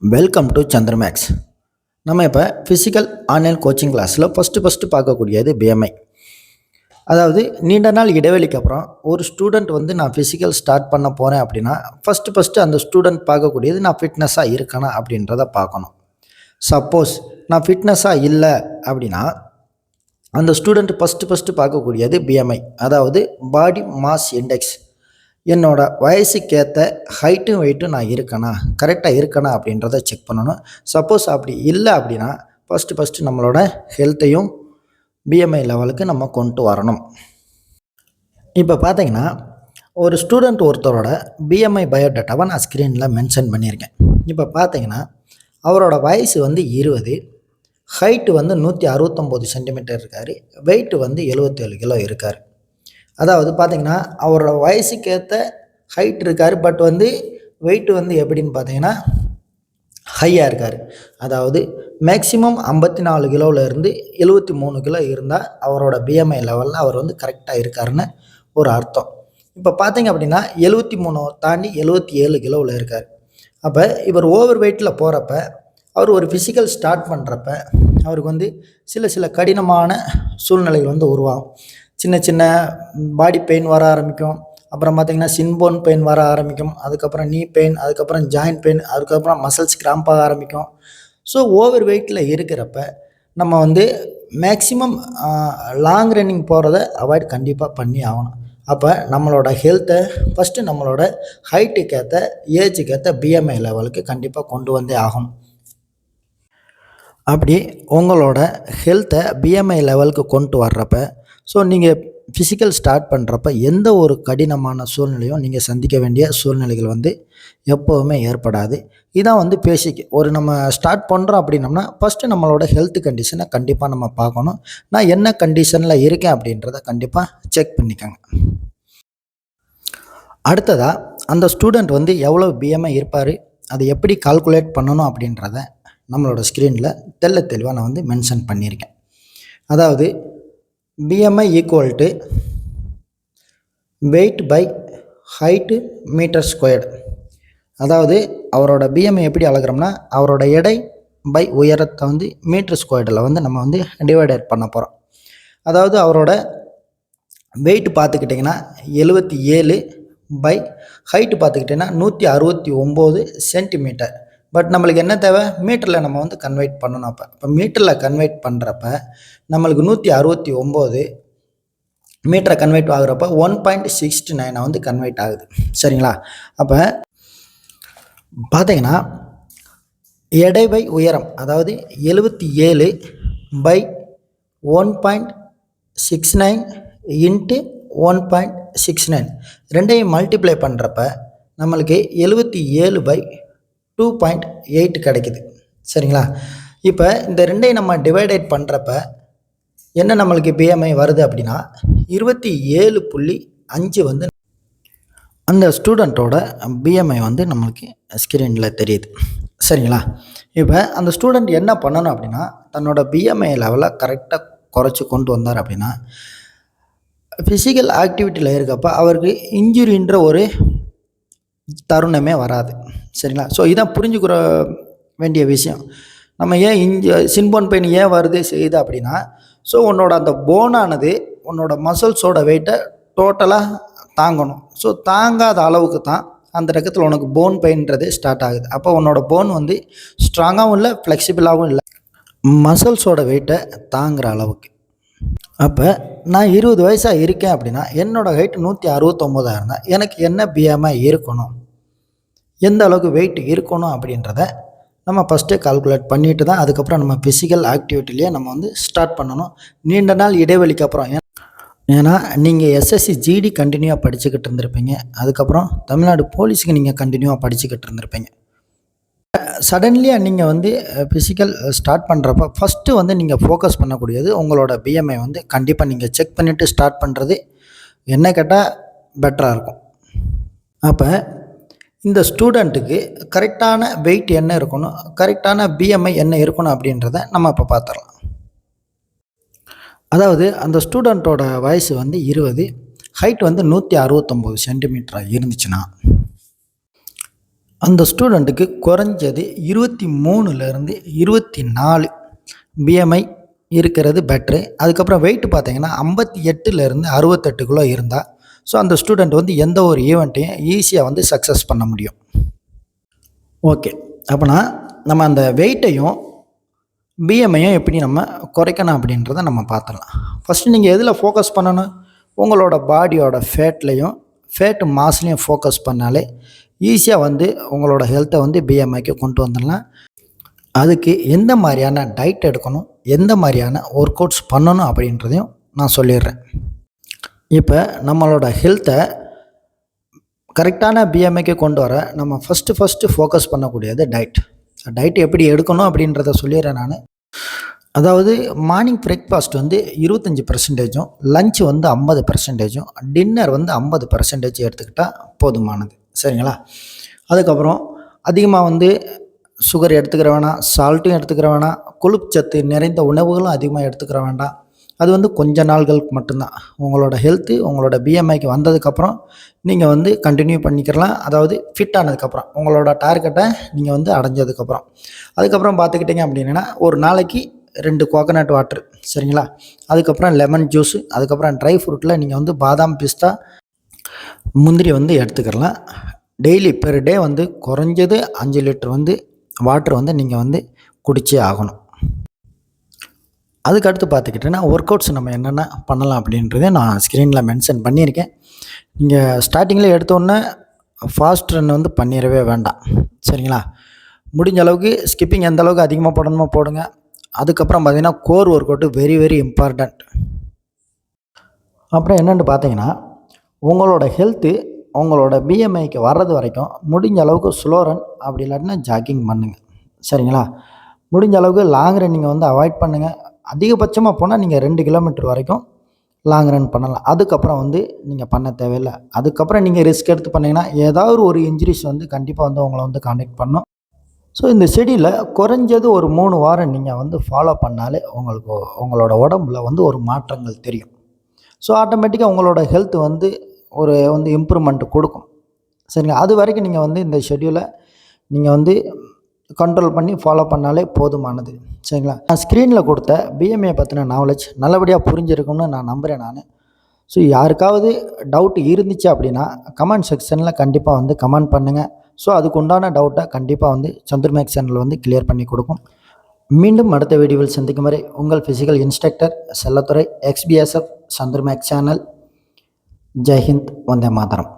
Welcome to சந்திரமேக்ஸ். நம்ம இப்போ physical online coaching கிளாஸில் ஃபஸ்ட்டு பார்க்கக்கூடியது பிஎம்ஐ. அதாவது நீண்ட நாள் இடைவெளிக்கு அப்புறம் ஒரு ஸ்டூடெண்ட் வந்து நான் ஃபிசிக்கல் ஸ்டார்ட் பண்ண போகிறேன் அப்படின்னா ஃபஸ்ட்டு அந்த ஸ்டூடெண்ட் பார்க்கக்கூடியது நான் ஃபிட்னஸாக இருக்கேனா அப்படின்றத பார்க்கணும். சப்போஸ் நான் ஃபிட்னஸாக இல்லை அப்படின்னா அந்த ஸ்டூடெண்ட் ஃபஸ்ட்டு பார்க்கக்கூடியது பிஎம்ஐ, அதாவது பாடி மாஸ் இண்டெக்ஸ். என்னோட வயசுக்கேற்ற ஹைட்டும் வெயிட்டும் நான் இருக்கேனா, கரெக்டாக இருக்கேனா அப்படின்றத செக் பண்ணணும். சப்போஸ் அப்படி இல்லை அப்படின்னா ஃபஸ்ட்டு நம்மளோட ஹெல்த்தையும் பிஎம்ஐ லெவலுக்கு நம்ம கொண்டு வரணும். இப்போ பார்த்தீங்கன்னா ஒரு ஸ்டூடெண்ட் ஒருத்தரோட பிஎம்ஐ பயோடேட்டாவை நான் ஸ்க்ரீனில் மென்ஷன் பண்ணியிருக்கேன். இப்போ பார்த்தீங்கன்னா அவரோட வயசு வந்து 20, ஹைட்டு வந்து 169 சென்டிமீட்டர் இருக்கார், வெயிட்டு வந்து 77 கிலோ இருக்கார். அதாவது பார்த்திங்கன்னா அவரோட வயசுக்கேற்ற ஹைட் இருக்கார், பட் வந்து வெயிட்டு வந்து எப்படின்னு பார்த்தீங்கன்னா ஹையாக இருக்கார். அதாவது மேக்ஸிமம் 54 கிலோவிலேருந்து 73 கிலோ இருந்தால் அவரோட பிஎம்ஐ லெவலில் அவர் வந்து கரெக்டாக இருக்காருன்னு ஒரு அர்த்தம். இப்போ பார்த்தீங்க அப்படின்னா 73 தாண்டி 77 கிலோவில் இருக்கார். அப்போ இவர் ஓவர் வெயிட்டில் போகிறப்ப அவர் ஒரு ஃபிசிக்கல் ஸ்டார்ட் பண்ணுறப்ப அவருக்கு வந்து சில கடினமான சூழ்நிலைகள் வந்து உருவாகும். சின்ன பாடி பெயின் வர ஆரம்பிக்கும். அப்புறம் பார்த்திங்கன்னா சின்போன் பெயின் வர ஆரம்பிக்கும். அதுக்கப்புறம் நீ பெயின், அதுக்கப்புறம் ஜாயின்ட் பெயின், அதுக்கப்புறம் மசில்ஸ் கிராம்ப் ஆக ஆரம்பிக்கும். ஸோ ஓவர் வெயிட்டில் இருக்கிறப்ப நம்ம வந்து மேக்ஸிமம் லாங் ரன்னிங் போகிறத அவாய்ட் கண்டிப்பாக பண்ணி ஆகணும். அப்போ நம்மளோட ஹெல்த்தை ஃபஸ்ட்டு நம்மளோட ஹைட்டுக்கேற்ற ஏஜுக்கேற்ற பிஎம்ஐ லெவலுக்கு கண்டிப்பாக கொண்டு வந்தே ஆகணும். அப்படி உங்களோட ஹெல்த்தை பிஎம்ஐ லெவலுக்கு கொண்டு வர்றப்ப ஸோ நீங்கள் ஃபிசிக்கல் ஸ்டார்ட் பண்ணுறப்ப எந்த ஒரு கடினமான சூழ்நிலையும் நீங்கள் சந்திக்க வேண்டிய சூழ்நிலைகள் வந்து எப்போவுமே ஏற்படாது. இதான் வந்து பேசிக். ஒரு நம்ம ஸ்டார்ட் பண்ணுறோம் அப்படின்னம்னா ஃபஸ்ட்டு நம்மளோட ஹெல்த் கண்டிஷனை கண்டிப்பாக நம்ம பார்க்கணும். நான் என்ன கண்டிஷனில் இருக்கேன் அப்படின்றத கண்டிப்பாக செக் பண்ணிக்கோங்க. அடுத்ததாக அந்த ஸ்டூடெண்ட் வந்து எவ்வளோ பிஎம்ஐ இருப்பார், அதை எப்படி கால்குலேட் பண்ணணும் அப்படின்றத நம்மளோட ஸ்க்ரீனில் தெளிவாக நான் வந்து மென்ஷன் பண்ணியிருக்கேன். அதாவது BMI equal to weight by height metre squared. அதாவது அவரோட பிஎம்ஐ எப்படி அளக்குறோம்னா அவரோட எடை பை உயரத்தை வந்து மீட்டர் ஸ்கொயர்டில் வந்து நம்ம வந்து டிவைடட் பண்ண போகிறோம். அதாவது அவரோட வெயிட் பார்த்துக்கிட்டிங்கன்னா 77 பை ஹைட்டு பார்த்துக்கிட்டிங்கன்னா 169 சென்டிமீட்டர். பட் நம்மளுக்கு என்ன தேவை, மீட்டரில் நம்ம வந்து கன்வெர்ட் பண்ணணும். இப்போ மீட்டரில் கன்வெர்ட் பண்ணுறப்ப நம்மளுக்கு 169 மீட்டரை கன்வெர்ட் ஆகுறப்ப 1.69 வந்து கன்வெர்ட் ஆகுது. சரிங்களா? அப்போ பார்த்தீங்கன்னா எடை பை உயரம், அதாவது 77 பை 1.69 இன்ட்டு 1.69 ரெண்டையும் மல்டிப்ளை பண்ணுறப்ப நம்மளுக்கு 77 பை 2.8 கிடைக்குது. சரிங்களா? இப்போ இந்த ரெண்டையும் நம்ம டிவைடேட் பண்ணுறப்ப என்ன நம்மளுக்கு பிஎம்ஐ வருது அப்படின்னா 27.5 வந்து அந்த ஸ்டூடெண்ட்டோட பிஎம்ஐ வந்து நம்மளுக்கு ஸ்க்ரீனில் தெரியுது. சரிங்களா? இப்போ அந்த ஸ்டூடெண்ட் என்ன பண்ணணும் அப்படின்னா தன்னோட பிஎம்ஐ லெவலை கரெக்டாக குறைச்சி கொண்டு வந்தார் அப்படின்னா ஃபிசிக்கல் ஆக்டிவிட்டியில் இருக்கப்போ அவருக்கு இன்ஜுரின்ற ஒரு தருணமே வராது. சரிங்களா? ஸோ இதான் புரிஞ்சுக்கிற வேண்டிய விஷயம். நம்ம ஏன் சின்போன் பெயின் ஏன் வருது செய்யுது அப்படின்னா ஸோ உன்னோட அந்த போனானது உன்னோட மசில்ஸோட வெயிட்டை டோட்டலாக தாங்கணும். ஸோ தாங்காத அளவுக்கு தான் அந்த ரகத்தில் உனக்கு போன் பெயின்றது ஸ்டார்ட் ஆகுது. அப்போ உன்னோட போன் வந்து ஸ்ட்ராங்காகவும் இல்லை, ஃப்ளெக்சிபிளாகவும் இல்லை, மசில்ஸோட வெயிட்டை தாங்குகிற அளவுக்கு. அப்போ நான் 20 வயசாக இருக்கேன் அப்படின்னா என்னோடய ஹைட் 169 இருந்தால் எனக்கு என்ன பிஎம்ஐ இருக்கணும், எந்த அளவுக்கு வெயிட் இருக்கணும் அப்படின்றத நம்ம ஃபஸ்ட்டு கால்குலேட் பண்ணிட்டு தான் அதுக்கப்புறம் நம்ம ஃபிசிக்கல் ஆக்டிவிட்டிலேயே நம்ம வந்து ஸ்டார்ட் பண்ணணும். நீண்ட நாள் இடைவெளிக்கு அப்புறம். ஏன்னா நீங்கள் எஸ்எஸ்சி ஜிடி கண்டினியூவாக படிச்சுக்கிட்டு இருந்திருப்பீங்க, அதுக்கப்புறம் தமிழ்நாடு போலீஸுக்கு நீங்கள் கண்டினியூவாக படிச்சுக்கிட்டு இருந்திருப்பீங்க. சடன்லியாக நீங்கள் வந்து ஃபிசிக்கல் ஸ்டார்ட் பண்ணுறப்ப ஃபஸ்ட்டு வந்து நீங்கள் ஃபோக்கஸ் பண்ணக்கூடியது உங்களோட பிஎம்ஐ வந்து கண்டிப்பாக நீங்கள் செக் பண்ணிவிட்டு ஸ்டார்ட் பண்ணுறது என்ன கேட்டால் பெட்டராக இருக்கும். அப்போ இந்த ஸ்டூடெண்ட்டுக்கு கரெக்டான வெயிட் என்ன இருக்கணும், கரெக்டான பிஎம்ஐ என்ன இருக்கணும் அப்படின்றத நம்ம இப்போ பார்த்துடலாம். அதாவது அந்த ஸ்டூடெண்ட்டோட வயசு வந்து 20, ஹைட் வந்து 169 சென்டிமீட்டராக இருந்துச்சுன்னா அந்த ஸ்டூடெண்ட்டுக்கு குறைஞ்சது 23லேருந்து 24 பிஎம்ஐ இருக்கிறது பெட்ரு. அதுக்கப்புறம் வெயிட் பார்த்தீங்கன்னா 58லேருந்து 68 இருந்தால் ஸோ அந்த ஸ்டூடெண்ட் வந்து எந்த ஒரு ஈவெண்ட்டையும் ஈஸியாக வந்து சக்ஸஸ் பண்ண முடியும். ஓகே, அப்போனா நம்ம அந்த வெயிட்டையும் பிஎம்ஐயும் எப்படி நம்ம குறைக்கணும் அப்படின்றத நம்ம பார்த்துடலாம். ஃபஸ்ட்டு நீங்கள் எதில் ஃபோக்கஸ் பண்ணணும்? உங்களோட பாடியோட ஃபேட் மாஸ்லேயும் ஃபோக்கஸ் பண்ணாலே ஈஸியாக வந்து உங்களோட ஹெல்த்தை வந்து பிஎம்ஐக்கு கொண்டு வந்துடலாம். அதுக்கு எந்த மாதிரியான டயட் எடுக்கணும், எந்த மாதிரியான ஒர்க் அவுட்ஸ் பண்ணணும் அப்படின்றதையும் நான் சொல்லிடுறேன். இப்போ நம்மளோட ஹெல்த்தை கரெக்டான பிஎம்ஐக்கு கொண்டு வர நம்ம ஃபஸ்ட்டு ஃபோக்கஸ் பண்ணக்கூடியது டயட் எப்படி எடுக்கணும் அப்படின்றத சொல்லிடுறேன் நான். அதாவது மார்னிங் பிரேக்ஃபாஸ்ட் வந்து 25%, லஞ்ச் வந்து 50%, டின்னர் வந்து 50% எடுத்துக்கிட்டால் போதுமானது. சரிங்களா? அதுக்கப்புறம் அதிகமாக வந்து சுகர் எடுத்துக்கிற வேணாம், சால்ட்டும் எடுத்துக்கிற வேணாம், கொழுப்புச்சத்து நிறைந்த உணவுகளும் அதிகமாக எடுத்துக்கிற வேண்டாம். அது வந்து கொஞ்ச நாள்களுக்கு மட்டும்தான். உங்களோட ஹெல்த்து உங்களோட பிஎம்ஐக்கு வந்ததுக்கப்புறம் நீங்கள் வந்து கண்டினியூ பண்ணிக்கிறலாம். அதாவது ஃபிட் ஆனதுக்கப்புறம் உங்களோட டார்கெட்டை நீங்கள் வந்து அடைஞ்சதுக்கப்புறம். அதுக்கப்புறம் பார்த்துக்கிட்டிங்க அப்படின்னா ஒரு நாளைக்கு 2 கோகோனட் வாட்டர். சரிங்களா? அதுக்கப்புறம் லெமன் ஜூஸு, அதுக்கப்புறம் ட்ரை ஃப்ரூட்டில் நீங்கள் வந்து பாதாம், பிஸ்தா, முந்திரி வந்து எடுத்துக்கிறலாம். டெய்லி பெர் டே வந்து குறைஞ்சது 5 லிட்டர் வந்து வாட்டர் வந்து நீங்கள் வந்து குடிச்சே ஆகணும். அதுக்கடுத்து பார்த்துக்கிட்டிங்கன்னா ஒர்க் அவுட்ஸ் நம்ம என்னென்ன பண்ணலாம் அப்படின்றத நான் ஸ்க்ரீனில் மென்ஷன் பண்ணியிருக்கேன். நீங்கள் ஸ்டார்டிங்கில் எடுத்தோடனே ஃபாஸ்ட் ரன் வந்து பண்ணிடவே வேண்டாம். சரிங்களா? முடிஞ்ச அளவுக்கு ஸ்கிப்பிங் எந்த அளவுக்கு அதிகமாக போடணுமோ போடுங்க. அதுக்கப்புறம் பார்த்திங்கன்னா core work out very very important. அப்புறம் என்னென்னு பார்த்தீங்கன்னா உங்களோட ஹெல்த்து உங்களோட பிஎம்ஐக்கு வர்றது வரைக்கும் முடிஞ்ச அளவுக்கு ஸ்லோ ரன் அப்படி இல்லாட்டினா ஜாக்கிங் பண்ணுங்கள். சரிங்களா? முடிஞ்ச அளவுக்கு லாங் ரன்னிங்கை வந்து அவாய்ட் பண்ணுங்கள். அதிகபட்சமாக போனால் நீங்கள் 2 கிலோமீட்டர் வரைக்கும் லாங் ரன் பண்ணலாம். அதுக்கப்புறம் வந்து நீங்கள் பண்ண தேவையில்லை. அதுக்கப்புறம் நீங்கள் ரிஸ்க் எடுத்து பண்ணிங்கன்னா ஏதாவது ஒரு இன்ஜுரிஸ் வந்து கண்டிப்பாக வந்து உங்களை வந்து கான்டெக்ட் பண்ணும். ஸோ இந்த ஷெடியூலை குறைஞ்சது ஒரு 3 வாரம் நீங்கள் வந்து ஃபாலோ பண்ணாலே உங்களுக்கு உங்களோட உடம்புல வந்து ஒரு மாற்றங்கள் தெரியும். ஸோ ஆட்டோமேட்டிக்காக உங்களோட ஹெல்த் வந்து இம்ப்ரூவ்மெண்ட் கொடுக்கும். சரிங்களா? அது வரைக்கும் நீங்கள் வந்து இந்த ஷெடியூலை நீங்கள் வந்து கண்ட்ரோல் பண்ணி ஃபாலோ பண்ணாலே போதுமானது. சரிங்களா? நான் ஸ்க்ரீனில் கொடுத்த பிஎம்ஐ பற்றின நாலேஜ் நல்லபடியாக புரிஞ்சிருக்கும்னு நான் நம்புகிறேன் நான். ஸோ யாருக்காவது டவுட் இருந்துச்சு அப்படின்னா கமெண்ட் செக்ஷனில் கண்டிப்பாக வந்து கமெண்ட் பண்ணுங்கள். ஸோ அதுக்கு உண்டான டவுட்டை கண்டிப்பாக வந்து சந்துரு மேக்ஸ் சேனல் வந்து கிளியர் பண்ணி கொடுக்கும். மீண்டும் அடுத்த வீடியோவில் சந்திக்கும் வரை உங்கள் physical instructor Chellathurai, XBSF, Chandru maths channel. ஜெய்ஹிந்த், வந்தே மாதரம்.